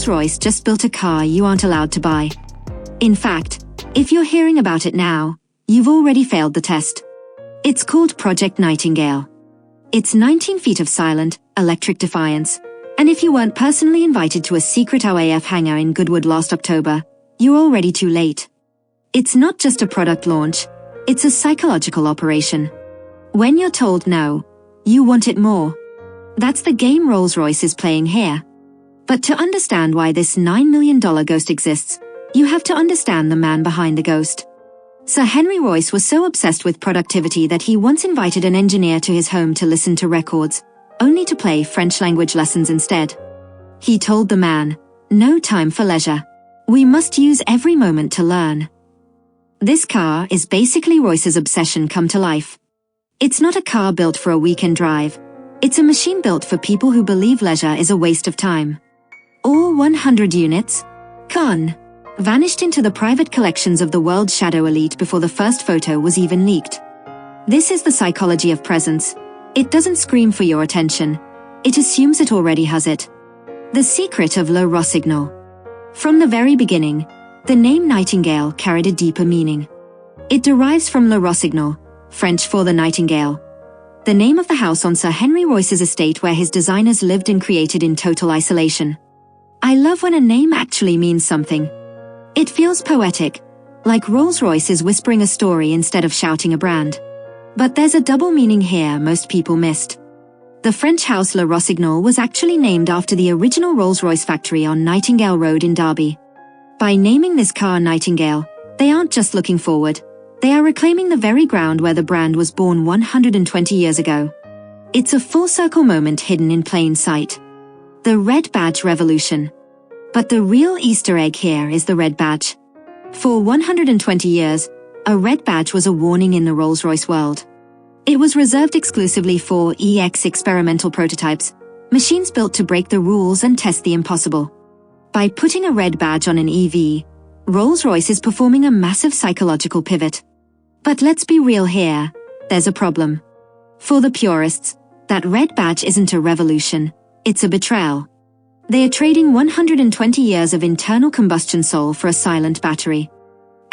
Rolls-Royce just built a car you aren't allowed to buy. In fact, if you're hearing about it now, you've already failed the test. It's called Project Nightingale. It's 19 feet of silent, electric defiance, and if you weren't personally invited to a secret OAF hangar in Goodwood last October, you're already too late. It's not just a product launch, it's a psychological operation. When you're told no, you want it more. That's the game Rolls-Royce is playing here. But to understand why this $9 million ghost exists, you have to understand the man behind the ghost. Sir Henry Royce was so obsessed with productivity that he once invited an engineer to his home to listen to records, only to play French language lessons instead. He told the man, "No time for leisure. We must use every moment to learn." This car is basically Royce's obsession come to life. It's not a car built for a weekend drive. It's a machine built for people who believe leisure is a waste of time. All 100 units, gone, vanished into the private collections of the world's shadow elite before the first photo was even leaked. This is the psychology of presence. It doesn't scream for your attention. It assumes it already has it. The Secret of Le Rossignol. From the very beginning, the name Nightingale carried a deeper meaning. It derives from Le Rossignol, French for the nightingale, the name of the house on Sir Henry Royce's estate where his designers lived and created in total isolation. I love when a name actually means something. It feels poetic, like Rolls-Royce is whispering a story instead of shouting a brand. But there's a double meaning here most people missed. The French house Le Rossignol was actually named after the original Rolls-Royce factory on Nightingale Road in Derby. By naming this car Nightingale, they aren't just looking forward, they are reclaiming the very ground where the brand was born 120 years ago. It's a full-circle moment hidden in plain sight. The red badge revolution. But the real Easter egg here is the red badge. For 120 years, a red badge was a warning in the Rolls-Royce world. It was reserved exclusively for EX experimental prototypes, machines built to break the rules and test the impossible. By putting a red badge on an EV, Rolls-Royce is performing a massive psychological pivot. But let's be real here, there's a problem. For the purists, that red badge isn't a revolution, it's a betrayal. They are trading 120 years of internal combustion soul for a silent battery.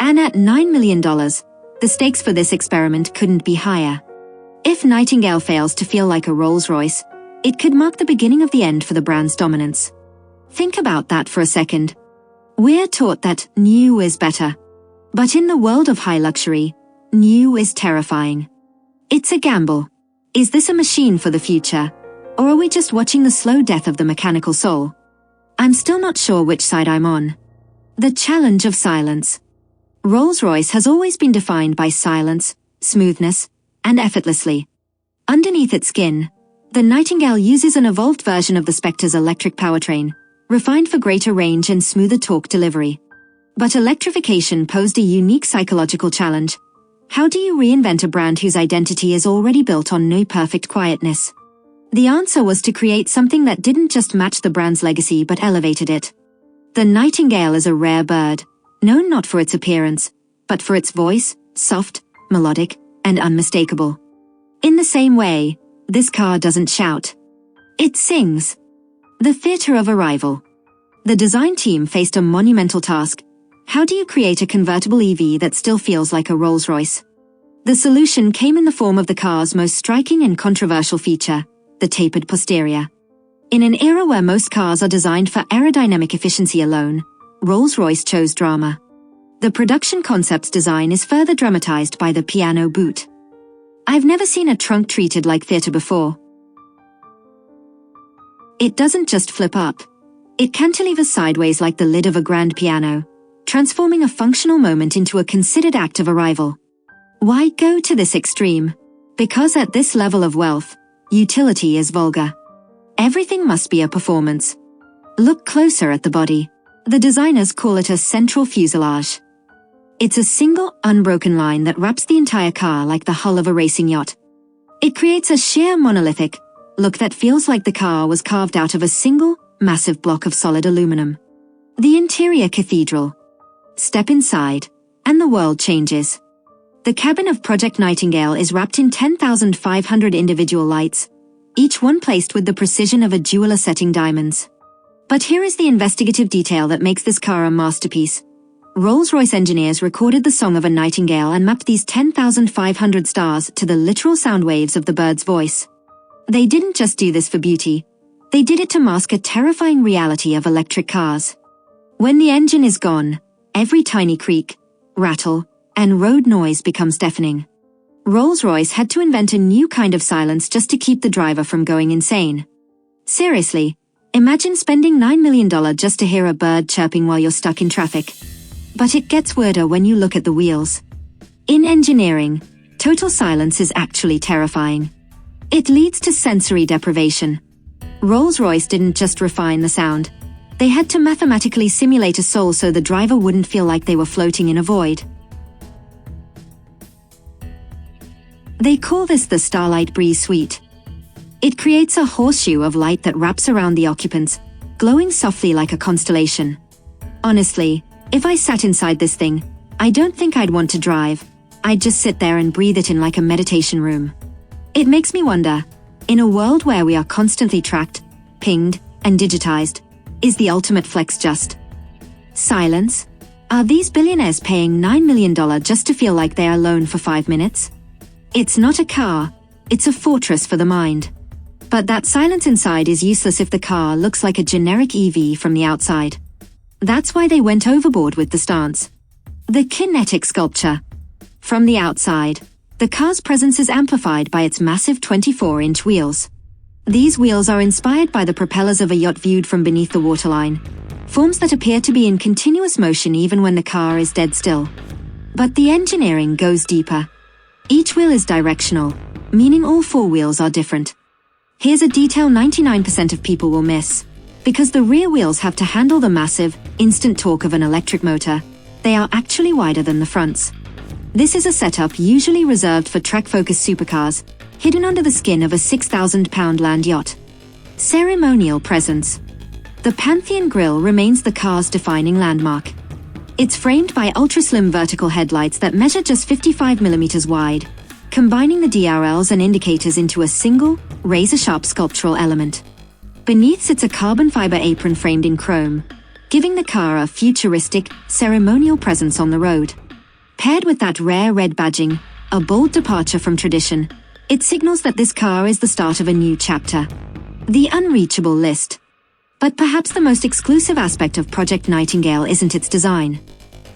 And at $9 million, the stakes for this experiment couldn't be higher. If Nightingale fails to feel like a Rolls-Royce, it could mark the beginning of the end for the brand's dominance. Think about that for a second. We're taught that new is better. But in the world of high luxury, new is terrifying. It's a gamble. Is this a machine for the future? Or are we just watching the slow death of the mechanical soul? I'm still not sure which side I'm on. The challenge of silence. Rolls-Royce has always been defined by silence, smoothness, and effortlessly. Underneath its skin, the Nightingale uses an evolved version of the Spectre's electric powertrain, refined for greater range and smoother torque delivery. But electrification posed a unique psychological challenge. How do you reinvent a brand whose identity is already built on no perfect quietness? The answer was to create something that didn't just match the brand's legacy but elevated it. The Nightingale is a rare bird, known not for its appearance, but for its voice, soft, melodic, and unmistakable. In the same way, this car doesn't shout. It sings. The theater of arrival. The design team faced a monumental task. How do you create a convertible EV that still feels like a Rolls-Royce? The solution came in the form of the car's most striking and controversial feature, the tapered posterior. In an era where most cars are designed for aerodynamic efficiency alone, Rolls-Royce chose drama. The production concept's design is further dramatized by the piano boot. I've never seen a trunk treated like theater before. It doesn't just flip up. It cantilevers sideways like the lid of a grand piano, transforming a functional moment into a considered act of arrival. Why go to this extreme? Because at this level of wealth, utility is vulgar. Everything must be a performance. Look closer at the body. The designers call it a central fuselage. It's a single, unbroken line that wraps the entire car like the hull of a racing yacht. It creates a sheer monolithic look that feels like the car was carved out of a single, massive block of solid aluminum. The Interior Cathedral. Step inside, and the world changes. The cabin of Project Nightingale is wrapped in 10,500 individual lights, each one placed with the precision of a jeweler setting diamonds. But here is the investigative detail that makes this car a masterpiece. Rolls-Royce engineers recorded the song of a nightingale and mapped these 10,500 stars to the literal sound waves of the bird's voice. They didn't just do this for beauty. They did it to mask a terrifying reality of electric cars. When the engine is gone, every tiny creak, rattle, and road noise becomes deafening. Rolls-Royce had to invent a new kind of silence just to keep the driver from going insane. Seriously, imagine spending $9 million just to hear a bird chirping while you're stuck in traffic. But it gets weirder when you look at the wheels. In engineering, total silence is actually terrifying. It leads to sensory deprivation. Rolls-Royce didn't just refine the sound. They had to mathematically simulate a soul so the driver wouldn't feel like they were floating in a void. They call this the Starlight Breeze Suite. It creates a horseshoe of light that wraps around the occupants, glowing softly like a constellation. Honestly, if I sat inside this thing, I don't think I'd want to drive. I'd just sit there and breathe it in like a meditation room. It makes me wonder, in a world where we are constantly tracked, pinged, and digitized, is the ultimate flex just silence? Are these billionaires paying $9 million just to feel like they are alone for 5 minutes? It's not a car, it's a fortress for the mind. But that silence inside is useless if the car looks like a generic EV from the outside. That's why they went overboard with the stance. The kinetic sculpture. From the outside, the car's presence is amplified by its massive 24-inch wheels. These wheels are inspired by the propellers of a yacht viewed from beneath the waterline, forms that appear to be in continuous motion even when the car is dead still. But the engineering goes deeper. Each wheel is directional, meaning all 4 wheels are different. Here's a detail 99% of people will miss. Because the rear wheels have to handle the massive, instant torque of an electric motor, they are actually wider than the fronts. This is a setup usually reserved for track-focused supercars, hidden under the skin of a 6,000-pound land yacht. Ceremonial presence. The Pantheon grille remains the car's defining landmark. It's framed by ultra-slim vertical headlights that measure just 55 millimeters wide, combining the DRLs and indicators into a single, razor-sharp sculptural element. Beneath sits a carbon fiber apron framed in chrome, giving the car a futuristic, ceremonial presence on the road. Paired with that rare red badging, a bold departure from tradition, it signals that this car is the start of a new chapter. The unreachable list. But perhaps the most exclusive aspect of Project Nightingale isn't its design.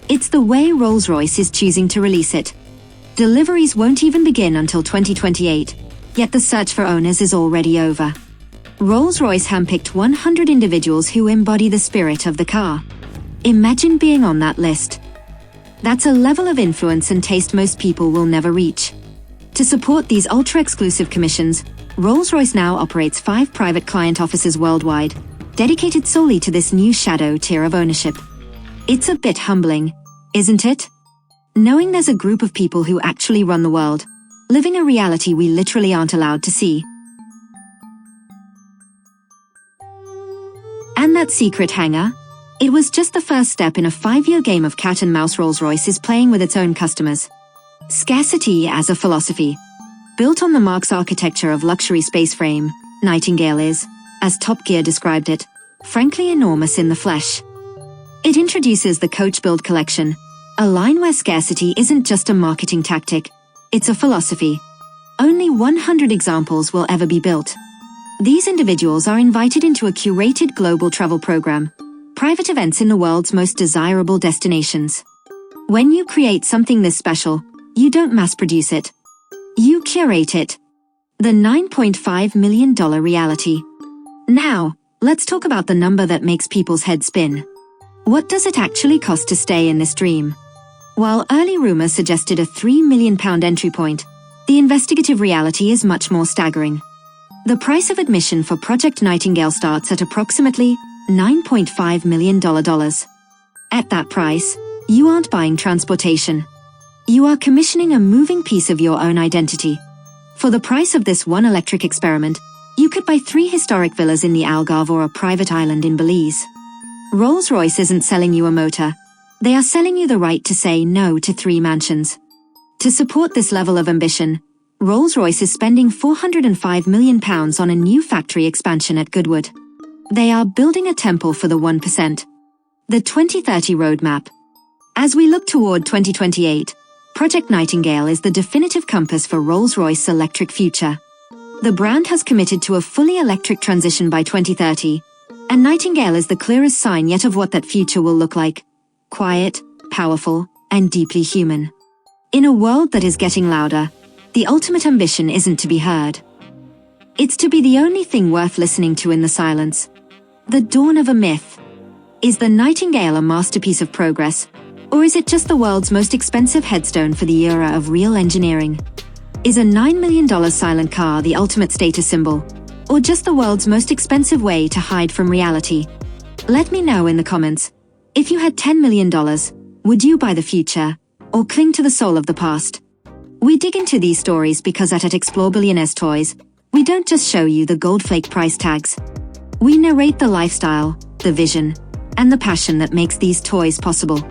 It's the way Rolls-Royce is choosing to release it. Deliveries won't even begin until 2028, yet the search for owners is already over. Rolls-Royce handpicked 100 individuals who embody the spirit of the car. Imagine being on that list. That's a level of influence and taste most people will never reach. To support these ultra-exclusive commissions, Rolls-Royce now operates 5 private client offices worldwide, dedicated solely to this new shadow tier of ownership. It's a bit humbling, isn't it? Knowing there's a group of people who actually run the world, living a reality we literally aren't allowed to see. And that secret hangar? It was just the first step in a 5-year game of cat and mouse Rolls-Royce is playing with its own customers. Scarcity as a philosophy. Built on the Marx architecture of luxury space frame, Nightingale is, as Top Gear described it, frankly enormous in the flesh. It introduces the Coach Build collection, a line where scarcity isn't just a marketing tactic, it's a philosophy. Only 100 examples will ever be built. These individuals are invited into a curated global travel program, private events in the world's most desirable destinations. When you create something this special, you don't mass-produce it. You curate it. The $9.5 million reality. Now, let's talk about the number that makes people's heads spin. What does it actually cost to stay in this dream? While early rumors suggested a £3 million entry point, the investigative reality is much more staggering. The price of admission for Project Nightingale starts at approximately $9.5 million. At that price, you aren't buying transportation. You are commissioning a moving piece of your own identity. For the price of this one electric experiment, you could buy 3 historic villas in the Algarve or a private island in Belize. Rolls-Royce isn't selling you a motor. They are selling you the right to say no to 3 mansions. To support this level of ambition, Rolls-Royce is spending £405 million on a new factory expansion at Goodwood. They are building a temple for the 1%. The 2030 roadmap. As we look toward 2028, Project Nightingale is the definitive compass for Rolls-Royce's electric future. The brand has committed to a fully electric transition by 2030, and Nightingale is the clearest sign yet of what that future will look like: quiet, powerful, and deeply human. In a world that is getting louder, the ultimate ambition isn't to be heard. It's to be the only thing worth listening to in the silence. The dawn of a myth. Is the Nightingale a masterpiece of progress, or is it just the world's most expensive headstone for the era of real engineering? Is a $9 million silent car the ultimate status symbol, or just the world's most expensive way to hide from reality? Let me know in the comments. If you had $10 million, would you buy the future, or cling to the soul of the past? We dig into these stories because at Explore Billionaires Toys, we don't just show you the gold-flake price tags. We narrate the lifestyle, the vision, and the passion that makes these toys possible.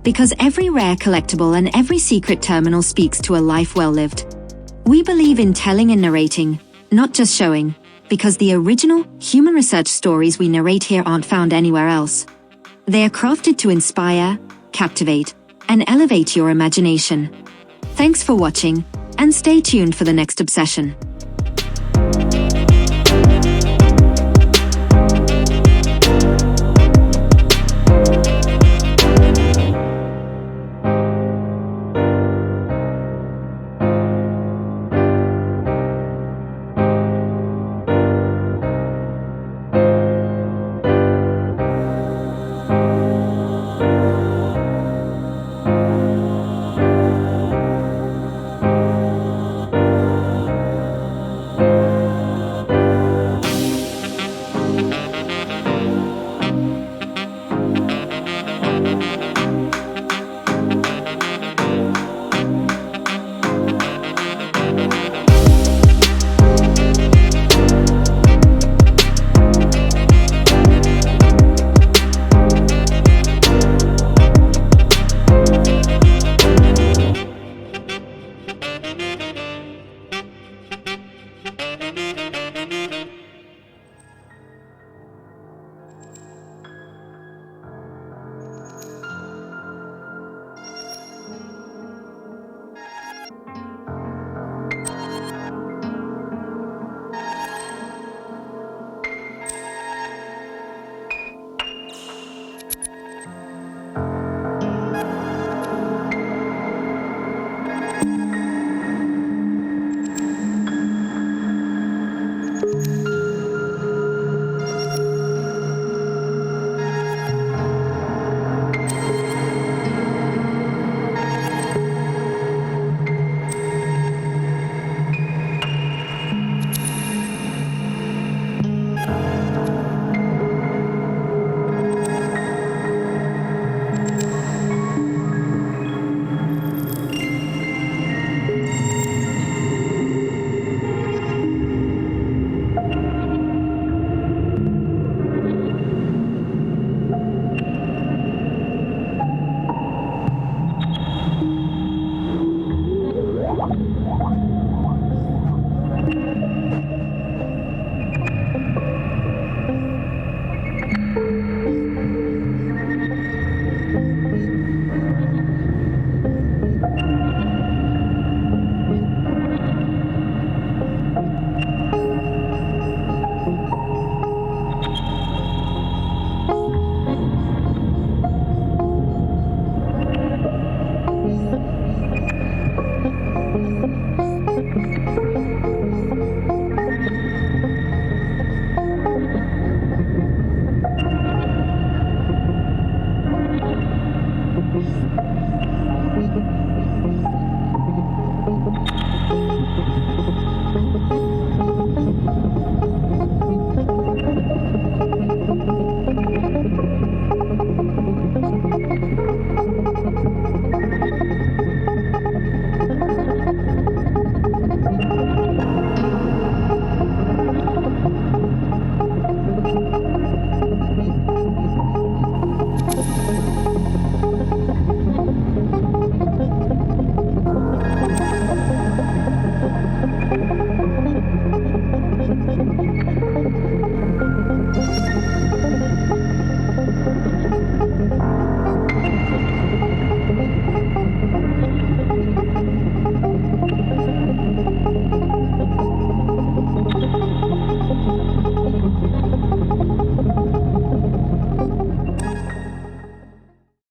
Because every rare collectible and every secret terminal speaks to a life well lived. We believe in telling and narrating, not just showing, because the original, human research stories we narrate here aren't found anywhere else. They are crafted to inspire, captivate, and elevate your imagination. Thanks for watching, and stay tuned for the next obsession.